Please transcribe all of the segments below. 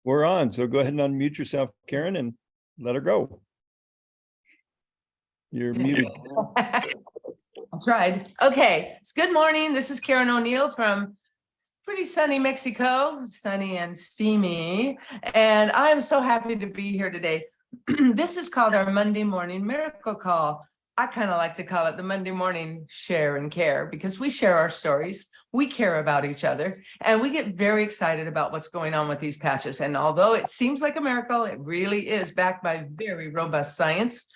We're on, so go ahead and unmute yourself, Karen, and let her go. You're muted. I tried. Okay, it's good morning. This is Karen O'Neill from pretty sunny Mexico, sunny and steamy. And I'm so happy to be here today. This is called our Monday morning miracle call. I kind of like to call it the Monday morning share and care, because we share our stories, we care about each other, and we get very excited about what's going on with these patches. And although it seems like a miracle, it really is backed by very robust science.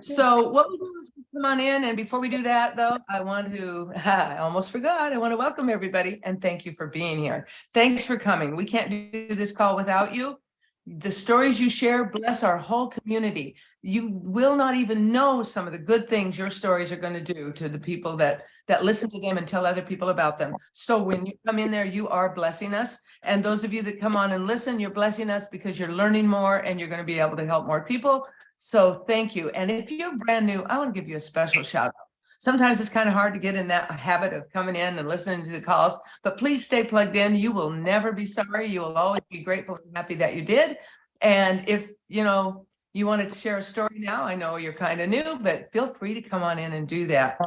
So what we do is we come on in, and before we do that, though, I want to, I almost forgot, I want to welcome everybody and thank you for being here. Thanks for coming. We can't do this call without you. The stories you share bless our whole community. You will not even know some of the good things your stories are going to do to the people that listen to them and tell other people about them. So when you come in there, you are blessing us. And those of you that come on and listen, you're blessing us because you're learning more and you're going to be able to help more people. So thank you. And if you're brand new, I want to give you a special shout out. Sometimes it's kind of hard to get in that habit of coming in and listening to the calls, but please stay plugged in. You will never be sorry. You will always be grateful and happy that you did. And if you wanted to share a story now, I know you're kind of new, but feel free to come on in and do that.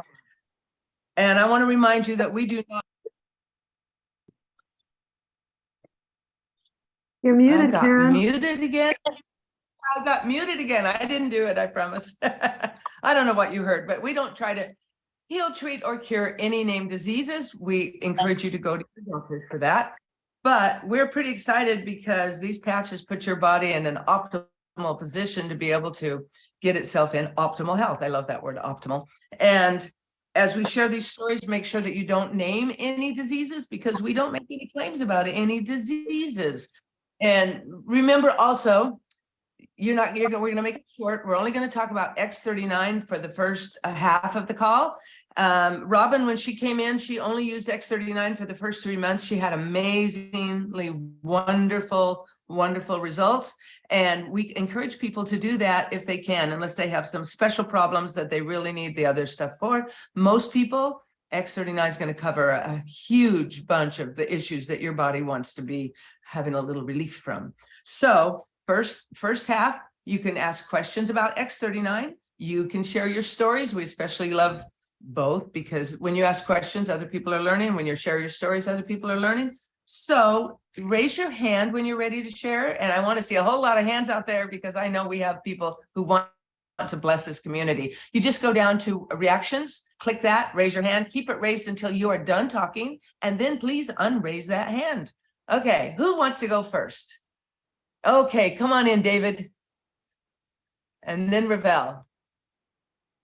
And I want to remind you that we do not. You're muted, Karen. Muted again. I got muted again. I didn't do it, I promise. I don't know what you heard, but we don't try to heal, treat, or cure any named diseases. We encourage you to go to your doctors for that. But we're pretty excited because these patches put your body in an optimal position to be able to get itself in optimal health. I love that word, optimal. And as we share these stories, make sure that you don't name any diseases, because we don't make any claims about any diseases. And remember also, we're going to make it short. We're only going to talk about X39 for the first half of the call. Robin, when she came in, she only used X39 for the first 3 months. She had amazingly wonderful results. And we encourage people to do that if they can, unless they have some special problems that they really need the other stuff for. Most people, X39 is going to cover a huge bunch of the issues that your body wants to be having a little relief from. So first half, you can ask questions about X39. You can share your stories. We especially love both, because when you ask questions, other people are learning. When you share your stories, other people are learning. So raise your hand when you're ready to share. And I want to see a whole lot of hands out there, because I know we have people who want to bless this community. You just go down to reactions, click that, raise your hand, keep it raised until you are done talking, and then please unraise that hand. Okay, who wants to go first? Okay, come on in, David. And then Ravel.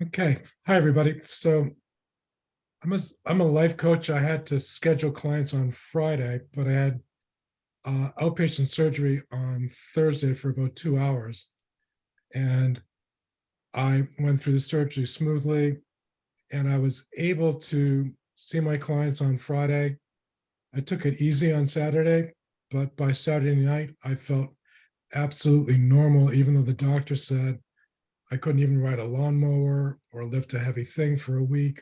Okay, hi everybody. So I'm a life coach. I had to schedule clients on Friday, but I had outpatient surgery on Thursday for about 2 hours. And I went through the surgery smoothly, and I was able to see my clients on Friday. I took it easy on Saturday, but by Saturday night, I felt absolutely normal, even though the doctor said I couldn't even ride a lawnmower or lift a heavy thing for a week.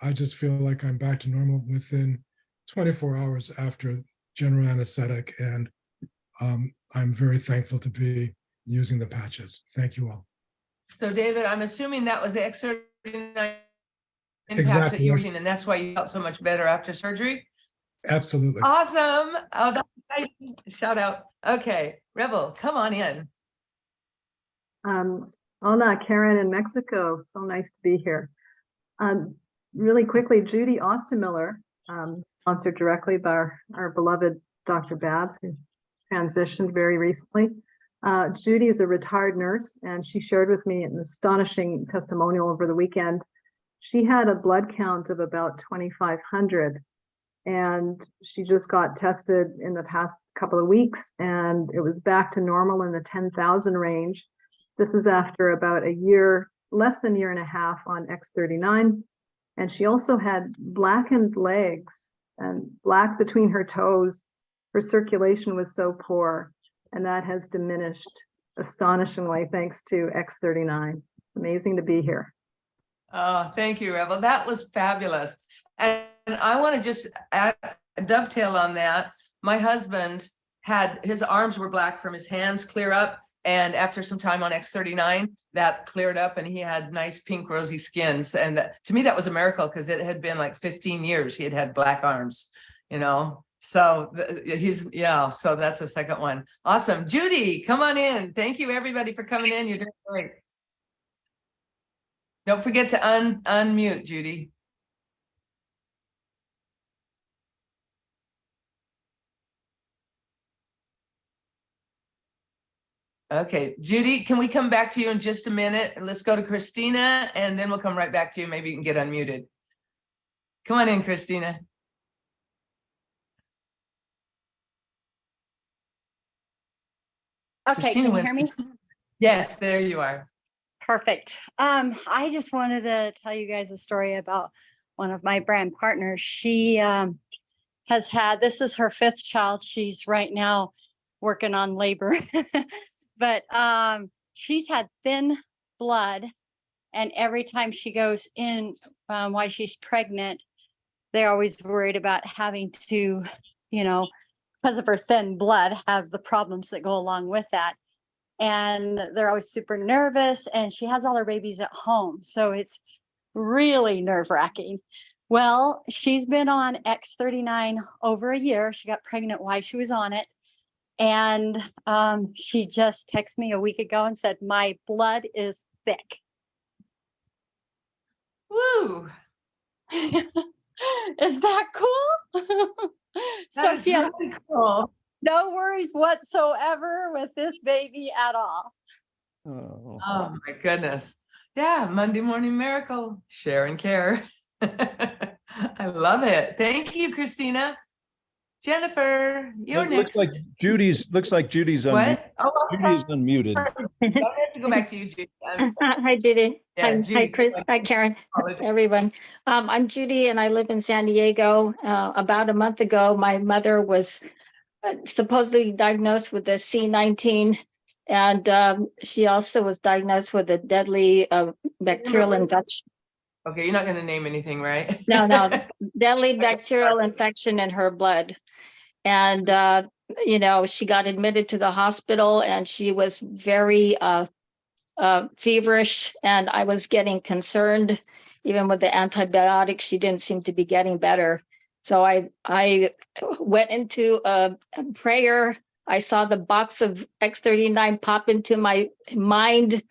I just feel like I'm back to normal within 24 hours after general anesthetic, and I'm very thankful to be using the patches. Thank you all. So David, I'm assuming that was the X39 Exactly. that you were using, and that's why you felt so much better after surgery? Absolutely. Awesome. Oh, that's exciting. Shout out. Okay, Rebel, come on in. Hola, Karen in Mexico. So nice to be here. Really quickly, Judy Ostermiller, sponsored directly by our beloved Dr. Babs, who transitioned very recently. Judy is a retired nurse, and she shared with me an astonishing testimonial over the weekend. She had a blood count of about 2,500, and she just got tested in the past couple of weeks, and it was back to normal in the 10,000 range. This is after about a year, less than a year and a half on X39. And she also had blackened legs and black between her toes. Her circulation was so poor, and that has diminished astonishingly thanks to X39. Amazing to be here. Oh, thank you, Rebel. That was fabulous. And I want to just dovetail on that. my husband had, his arms were black from his hands clear up. And after some time on X39, that cleared up and he had nice pink rosy skins. And to me, that was a miracle because it had been like 15 years he had had black arms, you know. So so that's the second one. Awesome. Judy, come on in. Thank you everybody for coming in. You're doing great. Don't forget to unmute, Judy. Okay, Judy, can we come back to you in just a minute? And let's go to Christina and then we'll come right back to you. Maybe you can get unmuted. Come on in, Christina. Okay, Christina, can you hear me? Yes, there you are. Perfect. I just wanted to tell you guys a story about one of my brand partners. She has had, this is her 5th child. She's right now working on labor, but she's had thin blood. And every time she goes in while she's pregnant, they're always worried about having to, you know, because of her thin blood, have the problems that go along with that. And they're always super nervous, and she has all her babies at home. So it's really nerve-wracking. Well, she's been on X39 over a year. She got pregnant while she was on it. And she just texted me a week ago and said, my blood is thick. Woo! Is that cool? That So she has really cool. no worries whatsoever with this baby at all. Oh, Oh my goodness. Yeah, Monday Morning Miracle, share and care. I love it. Thank you, Christina. Jennifer, you're it next. looks like Judy's unmuted. What? Oh, Judy's unmuted. I have to go back to you, Judy. Hi, Judy. Yeah, Hi, Judy, Chris. go ahead. Hi, Karen. Apologies. Everyone. I'm Judy and I live in San Diego. About a month ago, my mother was supposedly diagnosed with a C19, and she also was diagnosed with a deadly bacterial infection. Okay, you're not going to name anything, right? No, deadly bacterial infection in her blood. And, she got admitted to the hospital and she was very feverish, and I was getting concerned. Even with the antibiotics, she didn't seem to be getting better. So I went into a prayer. I saw the box of X39 pop into my mind.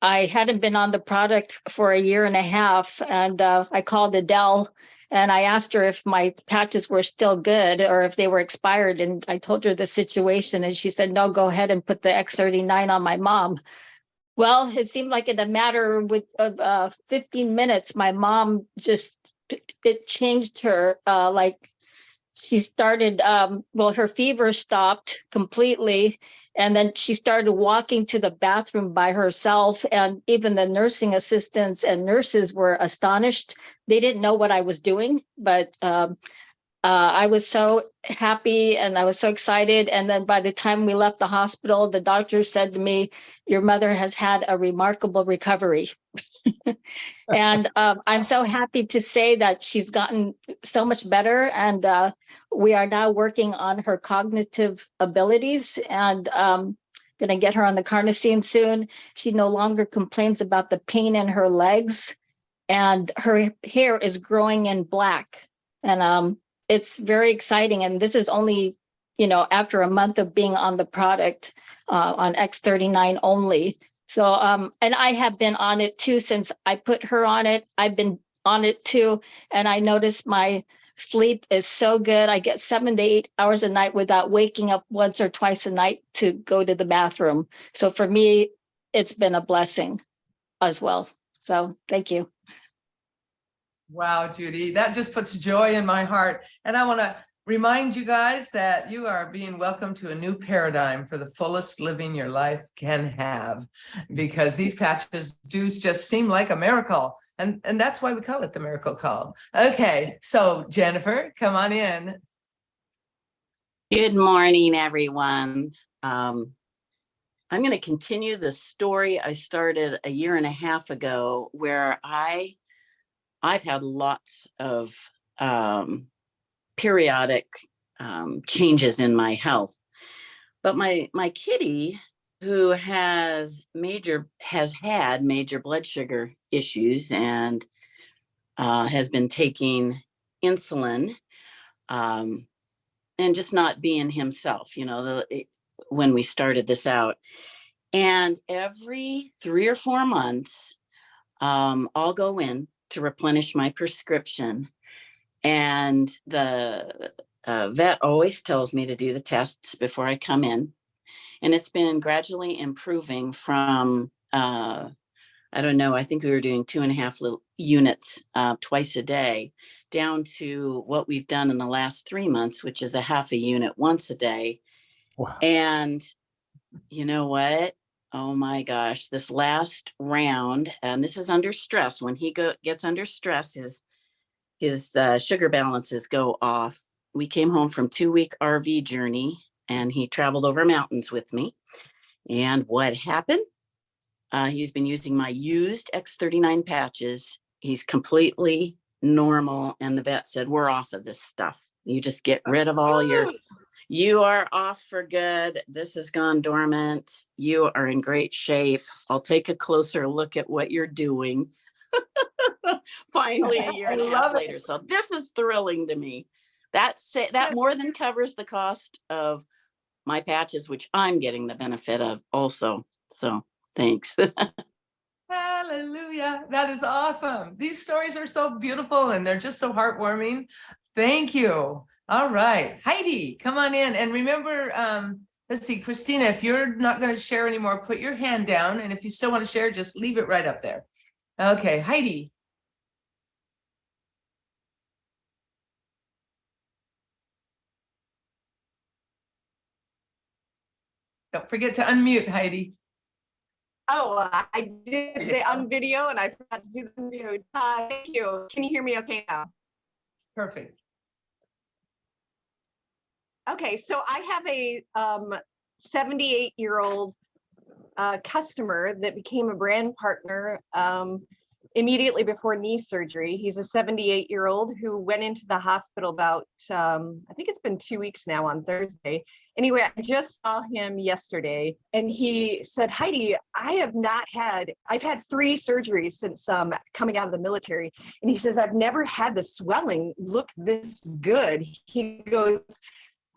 I hadn't been on the product for a year and a half, and I called Adele and I asked her if my patches were still good or if they were expired. And I told her the situation, and she said, no, go ahead and put the X39 on my mom. Well, it seemed like in a matter of 15 minutes, my mom it changed her. Like she started, her fever stopped completely. And then she started walking to the bathroom by herself. And even the nursing assistants and nurses were astonished. They didn't know what I was doing, but I was so happy and I was so excited. And then by the time we left the hospital, the doctor said to me, your mother has had a remarkable recovery. And I'm so happy to say that she's gotten so much better. And we are now working on her cognitive abilities, and going to get her on the carnosine soon. She no longer complains about the pain in her legs, and her hair is growing in black. And it's very exciting. And this is only, after a month of being on the product on X39 only. So, and I have been on it too, since I put her on it. I've been on it too. And I noticed my sleep is so good. I get 7 to 8 hours a night without waking up once or twice a night to go to the bathroom. So for me, it's been a blessing as well. So thank you. Wow, Judy, that just puts joy in my heart. And I want to remind you guys that you are being welcomed to a new paradigm for the fullest living your life can have, because these patches do just seem like a miracle. And that's why we call it the miracle call. Okay, so Jennifer, come on in. Good morning, everyone. I'm going to continue the story I started a year and a half ago, where I've had lots of periodic changes in my health. But my kitty, who has had major blood sugar issues and has been taking insulin, and just not being himself, when we started this out. And every 3 or 4 months, I'll go in to replenish my prescription. And the vet always tells me to do the tests before I come in. And it's been gradually improving from, I don't know, I think we were doing 2.5 units twice a day, down to what we've done in the last 3 months, which is a 1/2 unit once a day. Wow. And you know what? Oh my gosh, this last round, and this is under stress. When he gets under stress, his sugar balances go off. We came home from 2-week RV journey, and he traveled over mountains with me. And what happened? He's been using my used X39 patches. He's completely normal. And the vet said, we're off of this stuff. You just get rid of all you are off for good. This has gone dormant. You are in great shape. I'll take a closer look at what you're doing. Finally, a year and a half later. So this is thrilling to me. That more than covers the cost of my patches, which I'm getting the benefit of also. So thanks. Hallelujah. That is awesome. These stories are so beautiful and they're just so heartwarming. Thank you. All right. Heidi, come on in. And remember, let's see, Christina, if you're not going to share anymore, put your hand down. And if you still want to share, just leave it right up there. Okay, Heidi. Don't forget to unmute, Heidi. Oh, I did it on video and I forgot to do the mute. Thank you. Can you hear me okay now? Perfect. Okay, so I have a 78-year-old customer that became a brand partner immediately before knee surgery. He's a 78-year-old who went into the hospital about, I think it's been 2 weeks now on Thursday. Anyway, I just saw him yesterday and he said, Heidi, I've had 3 surgeries since coming out of the military. And he says, I've never had the swelling look this good. He goes,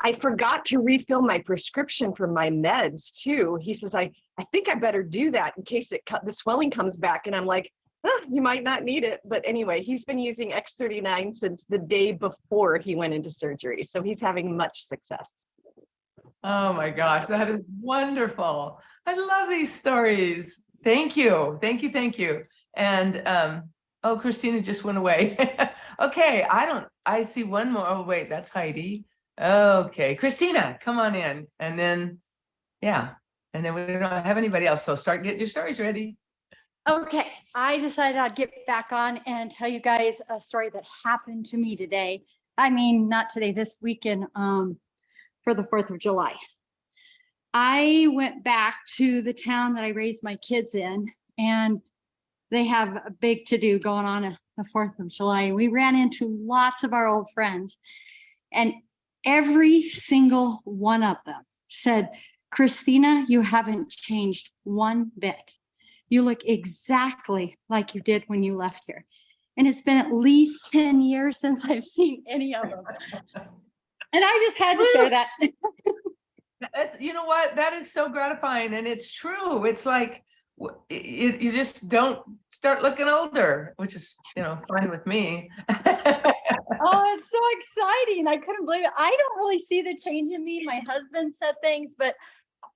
I forgot to refill my prescription for my meds too. He says, I think I better do that in case the swelling comes back. And I'm like, you might not need it. But anyway, he's been using X39 since the day before he went into surgery. So he's having much success. Oh my gosh, that is wonderful. I love these stories. Thank you. Thank you. Thank you. And oh, Christina just went away. Okay, I see one more. Oh, wait, that's Heidi. Okay, Christina, come on in. And then, yeah, and then we don't have anybody else. So start getting your stories ready. Okay, I decided I'd get back on and tell you guys a story that happened to me today. I mean, not today, this weekend, for the 4th of July. I went back to the town that I raised my kids in, and they have a big to-do going on at the 4th of July. We ran into lots of our old friends, and every single one of them said, Christina, you haven't changed one bit. You look exactly like you did when you left here. And it's been at least 10 years since I've seen any of them. And I just had to share that. That's, you know what, that is so gratifying. And it's true. It's like, you just don't start looking older, which is, fine with me. Oh, it's so exciting. I couldn't believe it. I don't really see the change in me. My husband said things, but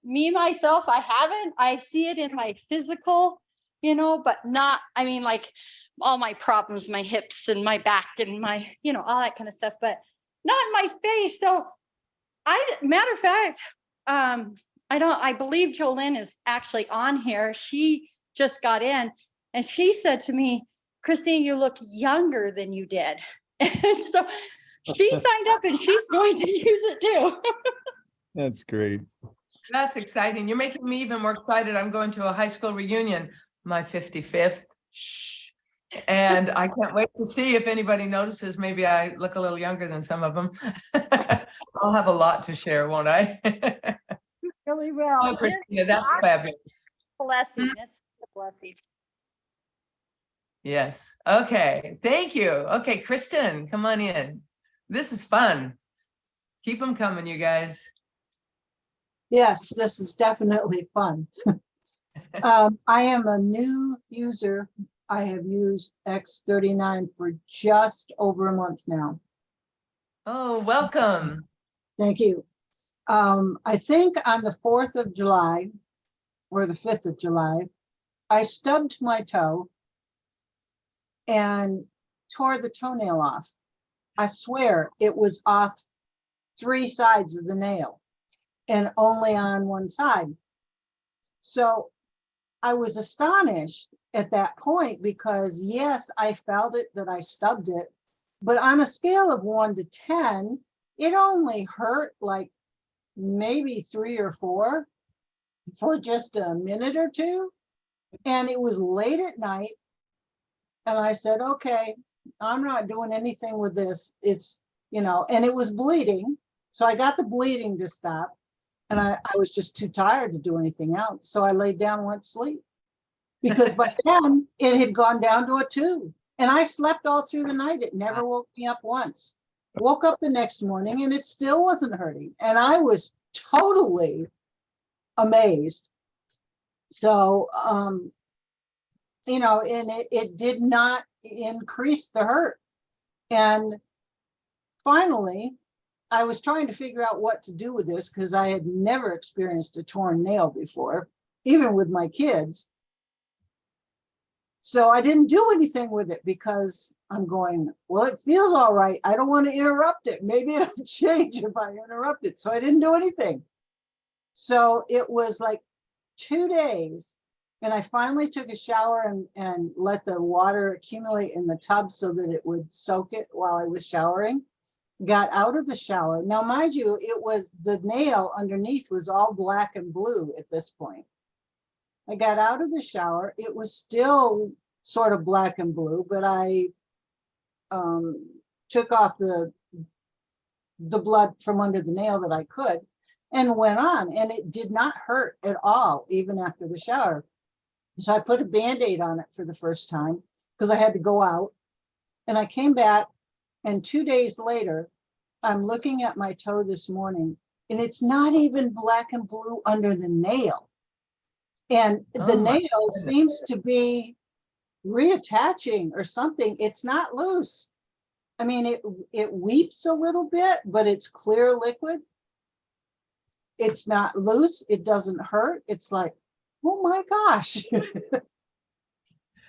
me, myself, I haven't. I see it in my physical, but not, like all my problems, my hips and my back and my, all that kind of stuff, but not in my face. So matter of fact, I believe Jolene is actually on here. She just got in and she said to me, Christine, you look younger than you did. And so she signed up and she's going to use it too. That's great. That's exciting. You're making me even more excited. I'm going to a high school reunion, my 55th. And I can't wait to see if anybody notices. Maybe I look a little younger than some of them. I'll have a lot to share, won't I? Really well. Oh, Christina, that's fabulous. Blessing. It's a blessing. Yes. Okay. Thank you. Okay, Kristin, come on in. This is fun. Keep them coming, you guys. Yes, this is definitely fun. I am a new user. I have used X39 for just over a month now. Oh, welcome. Thank you. I think on the 4th of July or the 5th of July, I stubbed my toe and tore the toenail off. I swear it was off 3 sides of the nail and only on one side. So I was astonished at that point because yes, I felt it that I stubbed it, but on a scale of 1 to 10, it only hurt like maybe 3 or 4 for just a minute or two. And it was late at night. And I said, okay, I'm not doing anything with this. It's, and it was bleeding. So I got the bleeding to stop. And I was just too tired to do anything else. So I laid down and went to sleep. Because by then it had gone down to a 2. And I slept all through the night. It never woke me up once. Woke up the next morning and it still wasn't hurting. And I was totally amazed. So, and it did not increase the hurt. And finally, I was trying to figure out what to do with this because I had never experienced a torn nail before, even with my kids. So I didn't do anything with it because I'm going, well, it feels all right. I don't want to interrupt it. Maybe it'll change if I interrupt it. So I didn't do anything. So it was like 2 days. And I finally took a shower and let the water accumulate in the tub so that it would soak it while I was showering. Got out of the shower. Now, mind you, it was the nail underneath was all black and blue at this point. I got out of the shower. It was still sort of black and blue, but I took off the blood from under the nail that I could and went on. And it did not hurt at all, even after the shower. So I put a Band-Aid on it for the first time because I had to go out. And I came back, and 2 days later, I'm looking at my toe this morning, and it's not even black and blue under the nail. And the nail seems to be reattaching or something. It's not loose. I mean, it weeps a little bit, but it's clear liquid. It's not loose. It doesn't hurt. It's like, oh my gosh.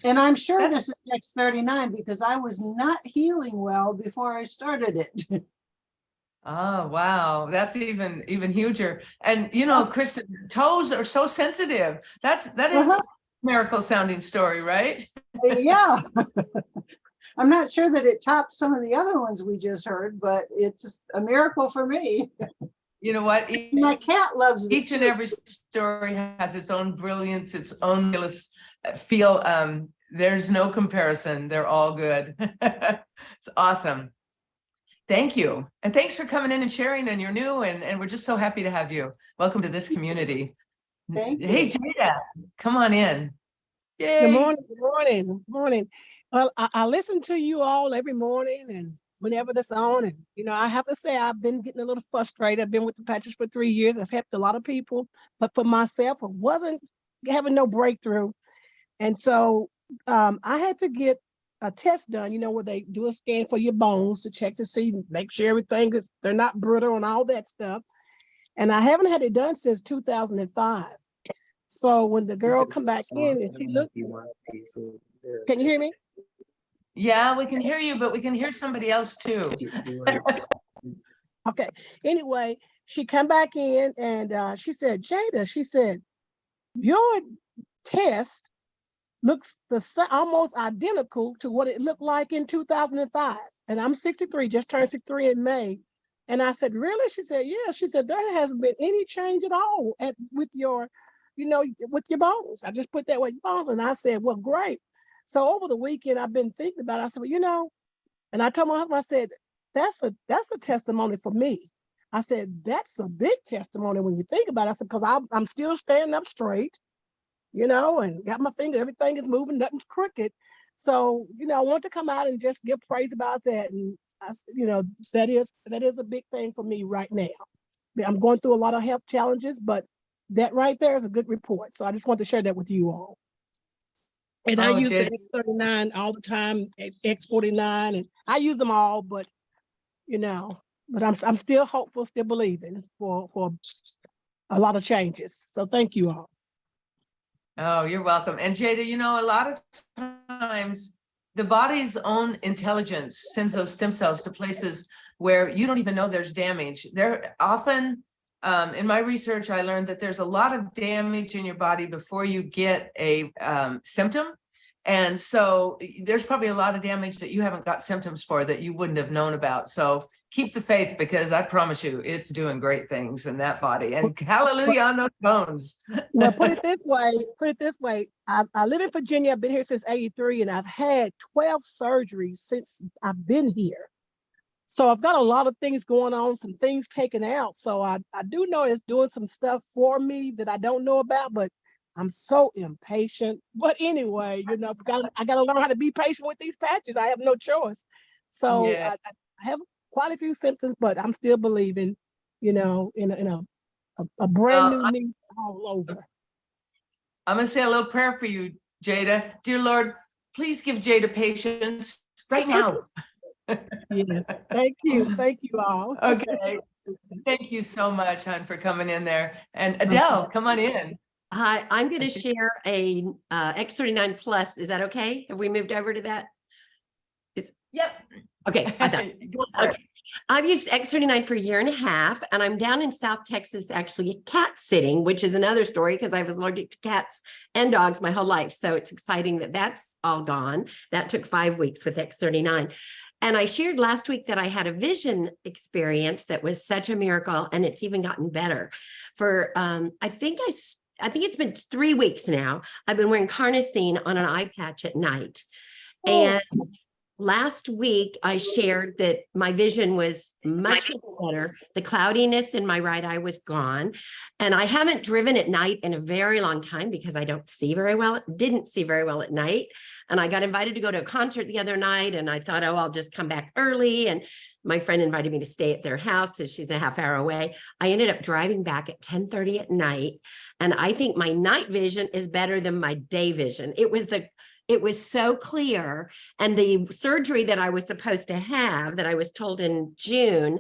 And I'm sure this is X39 because I was not healing well before I started it. Oh, wow. That's even huger. And Kristin, toes are so sensitive. That is a miracle sounding story, right? Yeah. I'm not sure that it tops some of the other ones we just heard, but it's a miracle for me. You know what? My cat loves it each and every story has its own brilliance, its own feel. There's no comparison. They're all good. It's awesome. Thank you. And thanks for coming in and sharing. And you're new, and we're just so happy to have you. Welcome to this community. Thank you. Hey, Jada, come on in. Yay. Good morning. Good morning. Good morning. Well, I listen to you all every morning and whenever that's on. And, I have to say, I've been getting a little frustrated. I've been with the Patriots for 3 years. I've helped a lot of people, but for myself, I wasn't having no breakthrough. And so I had to get a test done, where they do a scan for your bones to check to see, make sure everything is, they're not brittle and all that stuff. And I haven't had it done since 2005. So when the girl come back in and she looked, can you hear me? Yeah, we can hear you, but we can hear somebody else too. Okay. Anyway, she come back in and she said, Jada, she said, your test looks almost identical to what it looked like in 2005. And I'm 63, just turned 63 in May. And I said, really? She said, yeah. She said, there hasn't been any change at all with your, with your bones. I just put that with your bones. And I said, well, great. So over the weekend, I've been thinking about it. I said, well, and I told my husband, I said, that's a testimony for me. I said, that's a big testimony when you think about it. I said, because I'm still standing up straight, and got my finger, everything is moving, nothing's crooked. So, I want to come out and just give praise about that. And that is a big thing for me right now. I'm going through a lot of health challenges, but that right there is a good report. So I just want to share that with you all. And I use the X39 all the time, X49, and I use them all, but I'm still hopeful, still believing for a lot of changes. So thank you all. Oh, you're welcome. And Jada, a lot of times the body's own intelligence sends those stem cells to places where you don't even know there's damage. They're often, in my research, I learned that there's a lot of damage in your body before you get a symptom. And so there's probably a lot of damage that you haven't got symptoms for that you wouldn't have known about. So keep the faith, because I promise you, it's doing great things in that body. And hallelujah on those bones. Well, put it this way. I live in Virginia. I've been here since '83, and I've had 12 surgeries since I've been here. So I've got a lot of things going on, some things taken out. So I do know it's doing some stuff for me that I don't know about, but I'm so impatient. But anyway, I got to learn how to be patient with these patches. I have no choice. So yeah. I have quite a few symptoms, but I'm still believing, in a brand new me all over. I'm going to say a little prayer for you, Jada. Dear Lord, please give Jada patience right now. Yes. Thank you. Thank you all. Okay. Thank you so much, hon, for coming in there. And Adele, come on in. Hi, I'm going to share a X39 Plus. Is that okay? Have we moved over to that? Yep. Okay. Okay. I've used X39 for a year and a half, and I'm down in South Texas, actually cat sitting, which is another story because I was allergic to cats and dogs my whole life. So it's exciting that that's all gone. That took 5 weeks with X39. And I shared last week that I had a vision experience that was such a miracle, and it's even gotten better. For I think it's been 3 weeks now. I've been wearing carnosine on an eye patch at night. And last week I shared that my vision was much better. The cloudiness in my right eye was gone. And I haven't driven at night in a very long time because I didn't see very well at night. And I got invited to go to a concert the other night, and I thought, I'll just come back early. And my friend invited me to stay at their house, so she's a half hour away. I ended up driving back at 10:30 at night. And I think my night vision is better than my day vision. It was so clear. And the surgery that I was supposed to have, that I was told in June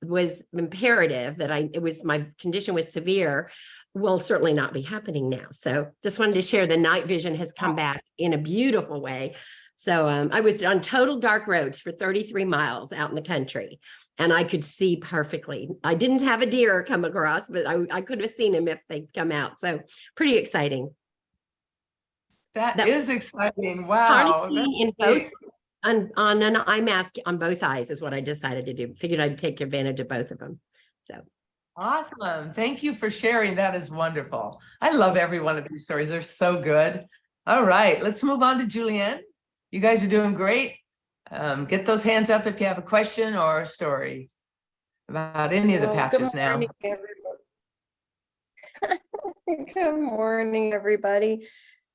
was imperative, my condition was severe, will certainly not be happening now. So just wanted to share the night vision has come back in a beautiful way. So I was on total dark roads for 33 miles out in the country, and I could see perfectly. I didn't have a deer come across, but I could have seen him if they'd come out. So pretty exciting. That is exciting. Wow. In both, on an eye mask on both eyes is what I decided to do. Figured I'd take advantage of both of them. So awesome. Thank you for sharing. That is wonderful. I love every one of these stories. They're so good. All right, let's move on to Julianne. You guys are doing great. Get those hands up if you have a question or a story about any of the patches now. Good morning, everybody.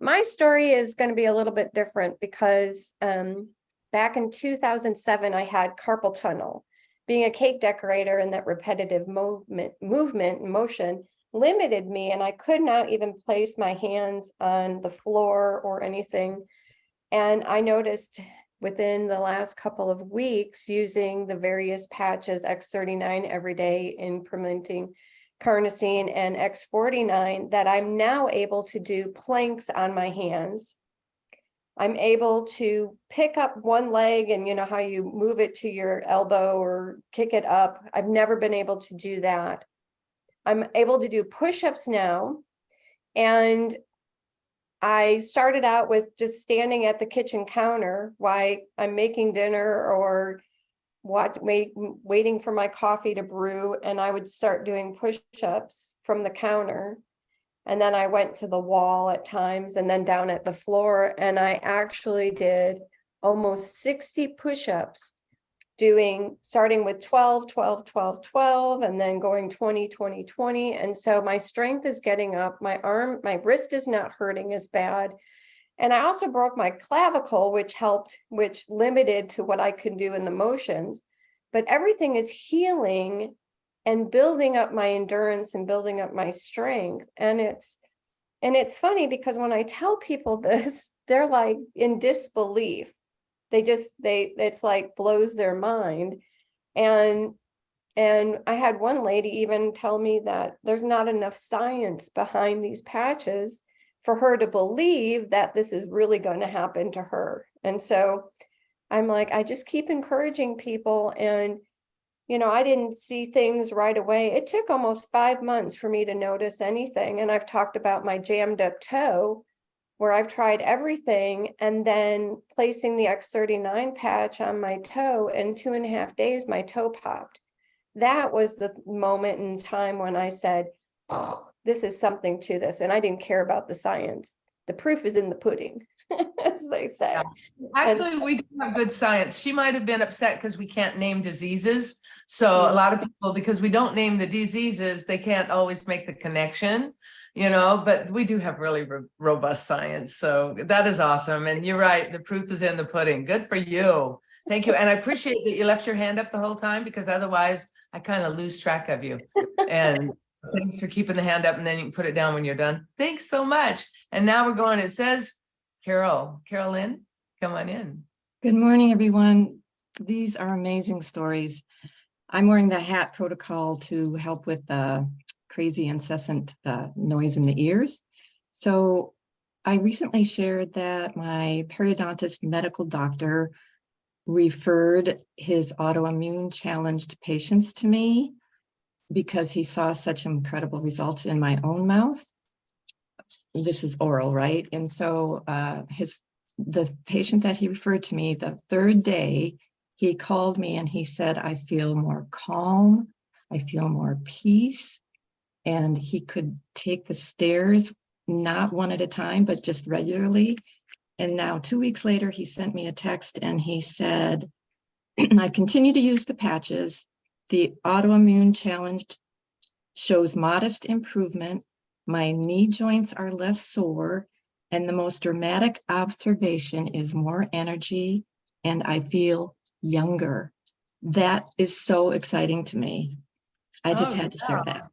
My story is going to be a little bit different because back in 2007, I had carpal tunnel. Being a cake decorator and that repetitive movement and motion limited me, and I could not even place my hands on the floor or anything. And I noticed within the last couple of weeks, using the various patches, X39 every day, implementing carnosine and X49, that I'm now able to do planks on my hands. I'm able to pick up one leg, and you know how you move it to your elbow or kick it up. I've never been able to do that. I'm able to do push-ups now. And I started out with just standing at the kitchen counter while I'm making dinner or waiting for my coffee to brew, and I would start doing push-ups from the counter. And then I went to the wall at times and then down at the floor, and I actually did almost 60 push-ups starting with 12, 12, 12, 12, and then going 20, 20, 20. And so my strength is getting up. My wrist is not hurting as bad. And I also broke my clavicle, which limited to what I could do in the motions. But everything is healing and building up my endurance and building up my strength. And it's funny because when I tell people this, they're like in disbelief. It's like blows their mind. And I had one lady even tell me that there's not enough science behind these patches for her to believe that this is really going to happen to her. And so I'm like, I just keep encouraging people. And, I didn't see things right away. It took almost 5 months for me to notice anything. And I've talked about my jammed up toe, where I've tried everything, and then placing the X39 patch on my toe, in 2.5 days, my toe popped. That was the moment in time when I said, oh, this is something to this. And I didn't care about the science. The proof is in the pudding, as they say. Actually, we do have good science. She might have been upset because we can't name diseases. So a lot of people, because we don't name the diseases, they can't always make the connection, but we do have really robust science. So that is awesome. And you're right. The proof is in the pudding. Good for you. Thank you. And I appreciate that you left your hand up the whole time, because otherwise I kind of lose track of you. And thanks for keeping the hand up, and then you can put it down when you're done. Thanks so much. And now we're going, it says, Carolyn, come on in. Good morning, everyone. These are amazing stories. I'm wearing the hat protocol to help with the crazy incessant noise in the ears. So I recently shared that my periodontist medical doctor referred his autoimmune challenged patients to me because he saw such incredible results in my own mouth. This is oral, right? And so the patient that he referred to me, the third day, he called me and he said, I feel more calm, I feel more peace. And he could take the stairs, not one at a time, but just regularly. And now 2 weeks later, he sent me a text and he said, I continue to use the patches. The autoimmune challenge shows modest improvement. My knee joints are less sore. And the most dramatic observation is more energy, and I feel younger. That is so exciting to me. I just had to share that.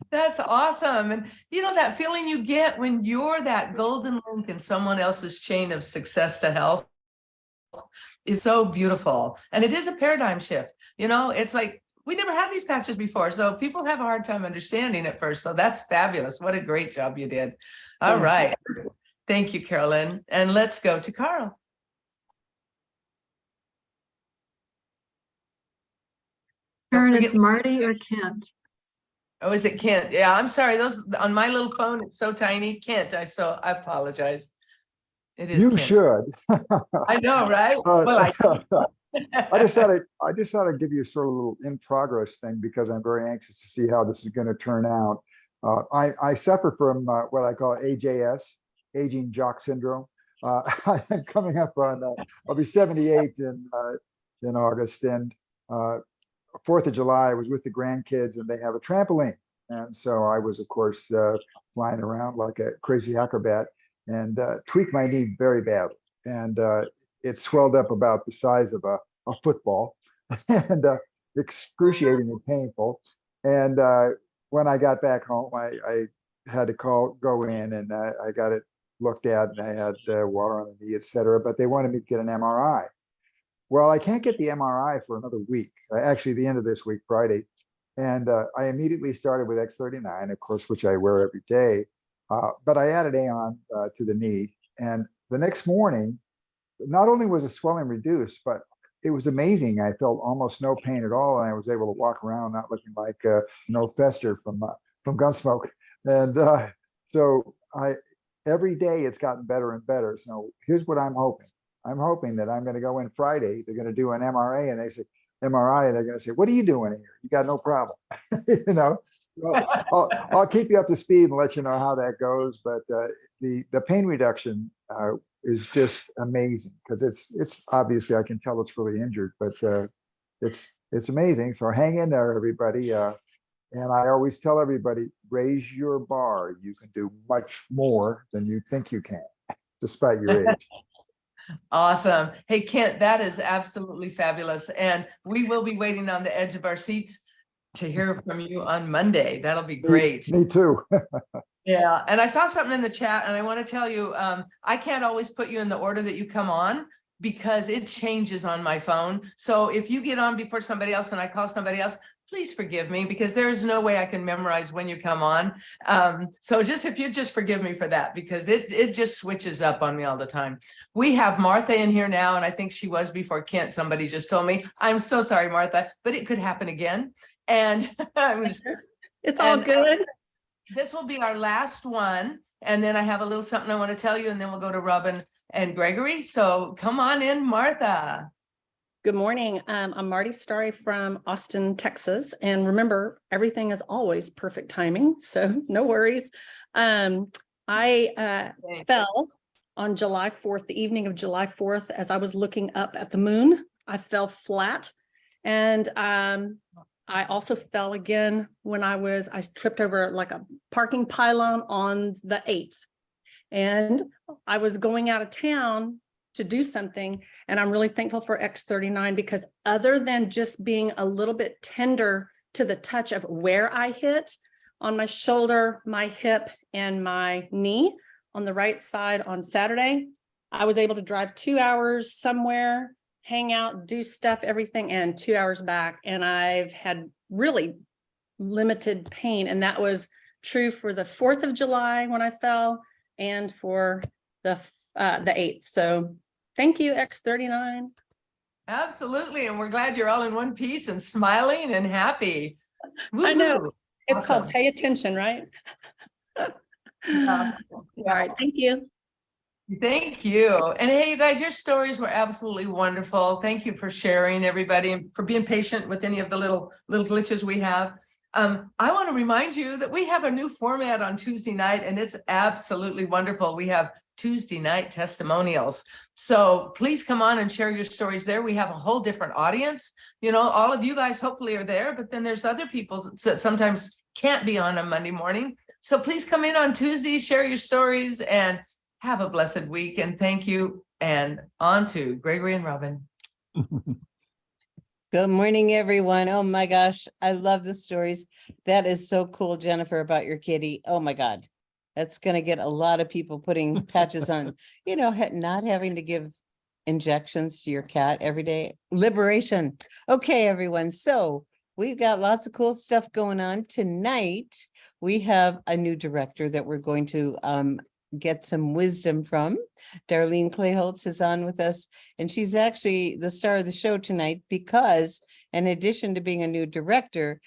That's awesome. And that feeling you get when you're that golden link in someone else's chain of success to health is so beautiful. And it is a paradigm shift. It's like, we never had these patches before. So people have a hard time understanding at first. So that's fabulous. What a great job you did. All right. Thank you, Carolyn. And let's go to Carl. Karen, it's Marty or Kent? Oh, is it Kent? Yeah, I'm sorry. Those on my little phone, it's so tiny. Kent, I apologize. It is. You Kent. should. I know, right? Well, I just thought I'd give you sort of a little in progress thing, because I'm very anxious to see how this is going to turn out. I suffer from what I call AJS, aging jock syndrome. I'm coming up on, I'll be 78 in August, and 4th of July, I was with the grandkids and they have a trampoline. And so I was, of course, flying around like a crazy acrobat and tweaked my knee very badly. And it swelled up about the size of a football and excruciatingly painful. And when I got back home, I had to go in and I got it looked at, and I had water on the knee, et cetera, but they wanted me to get an MRI. Well, I can't get the MRI for another week, actually the end of this week, Friday. And I immediately started with X39, of course, which I wear every day. But I added Aeon to the knee. And the next morning, not only was the swelling reduced, but it was amazing. I felt almost no pain at all. And I was able to walk around not looking like Fester from Gunsmoke. And so every day it's gotten better and better. So here's what I'm hoping. I'm hoping that I'm going to go in Friday. They're going to do an MRI, and they say MRI, and they're going to say, "What are you doing here? You got no problem," I'll keep you up to speed and let you know how that goes, but the pain reduction is just amazing because it's obviously I can tell it's really injured, but it's amazing. So hang in there, everybody. And I always tell everybody, raise your bar. You can do much more than you think you can, despite your age. Awesome. Hey, Kent, that is absolutely fabulous. And we will be waiting on the edge of our seats to hear from you on Monday. That'll be great. Me too. Yeah. And I saw something in the chat and I want to tell you, I can't always put you in the order that you come on because it changes on my phone. So if you get on before somebody else and I call somebody else, please forgive me because there is no way I can memorize when you come on. So if you just forgive me for that, because it just switches up on me all the time. We have Martha in here now, and I think she was before Kent. Somebody just told me. I'm so sorry, Martha, but it could happen again. And it's all good. This will be our last one. And then I have a little something I want to tell you, and then we'll go to Robin and Gregory. So come on in, Martha. Good morning. I'm Marty Starr from Austin, Texas. And remember, everything is always perfect timing, so no worries. I fell on July 4th, the evening of July 4th, as I was looking up at the moon. I fell flat. And I also fell again when I tripped over like a parking pylon on the 8th. And I was going out of town to do something. And I'm really thankful for X39 because other than just being a little bit tender to the touch of where I hit on my shoulder, my hip, and my knee on the right side on Saturday, I was able to drive 2 hours somewhere, hang out, do stuff, everything, and 2 hours back. And I've had really limited pain. And that was true for the 4th of July when I fell and for the 8th. So thank you, X39. Absolutely. And we're glad you're all in one piece and smiling and happy. I know. Woo-hoo. It's Awesome. called pay attention, right? Yeah. All right. Thank you. Thank you. And hey, you guys, your stories were absolutely wonderful. Thank you for sharing, everybody, and for being patient with any of the little glitches we have. I want to remind you that we have a new format on Tuesday night, and it's absolutely wonderful. We have Tuesday night testimonials. So please come on and share your stories there. We have a whole different audience. You know, all of you guys hopefully are there, but then there's other people that sometimes can't be on a Monday morning. So please come in on Tuesday, share your stories, and have a blessed week. And thank you. And on to Gregory and Robin. Good morning, everyone. Oh my gosh, I love the stories. That is so cool, Jennifer, about your kitty. Oh my God. That's going to get a lot of people putting patches on, you know, not having to give injections to your cat every day. Liberation. Okay, everyone. So we've got lots of cool stuff going on. Tonight, we have a new director that we're going to get some wisdom from. Darlene Clayholtz is on with us, and she's actually the star of the show tonight because in addition to being a new director,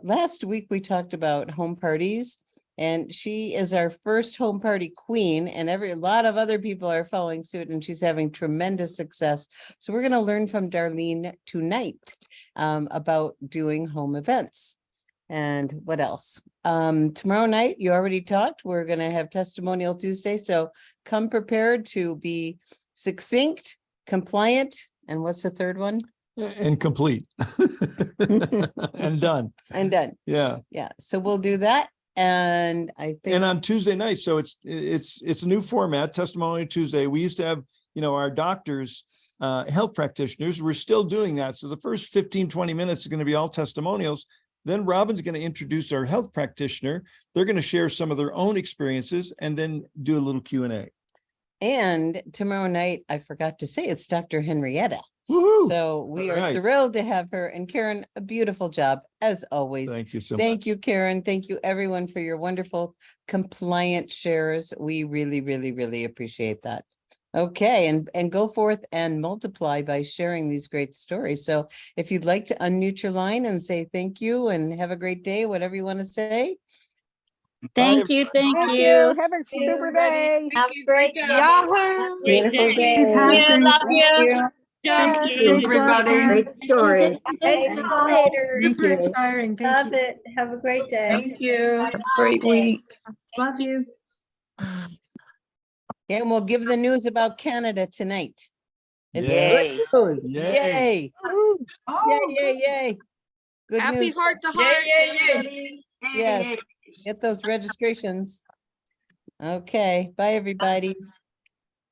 last week we talked about home parties, and she is our first home party queen, and a lot of other people are following suit, and she's having tremendous success. So we're going to learn from Darlene tonight about doing home events. And what else? Tomorrow night, you already talked, we're going to have Testimonial Tuesday. So come prepared to be succinct, compliant, and what's the third one? And complete. And done. And done. Yeah. Yeah. So we'll do that. And I think. And on Tuesday night, so it's a new format, Testimonial Tuesday. We used to have, you know, our doctors, health practitioners. We're still doing that. So the first 15, 20 minutes is going to be all testimonials. Then Robin's going to introduce our health practitioner. They're going to share some of their own experiences and then do a little Q&A. And tomorrow night, I forgot to say, it's Dr. Henrietta. Woo-hoo! So we All are right. thrilled to have her. And Karen, a beautiful job as always. Thank you so much. Thank you, Karen. Thank you, everyone, for your wonderful compliant shares. We really, really, really appreciate that. Okay, and go forth and multiply by sharing these great stories. So if you'd like to unmute your line and say thank you and have a great day, whatever you want to say. Thank you. Thank Thank you. you. Have a super day. Have a great day. Yahoo! Beautiful day. Patrick. Love you. Thank you. Thank you, everybody. Great story. Thanks, later. Super inspiring. Thank Love you. it. Have a great day. Thank you. Great week. Love you. And we'll give the news about Canada tonight. It's Yes. good news. Yay. Yay. Yay, yay, yay. Good Happy news. heart to heart, everybody. Yes, get those registrations. Okay, bye, everybody.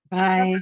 Bye.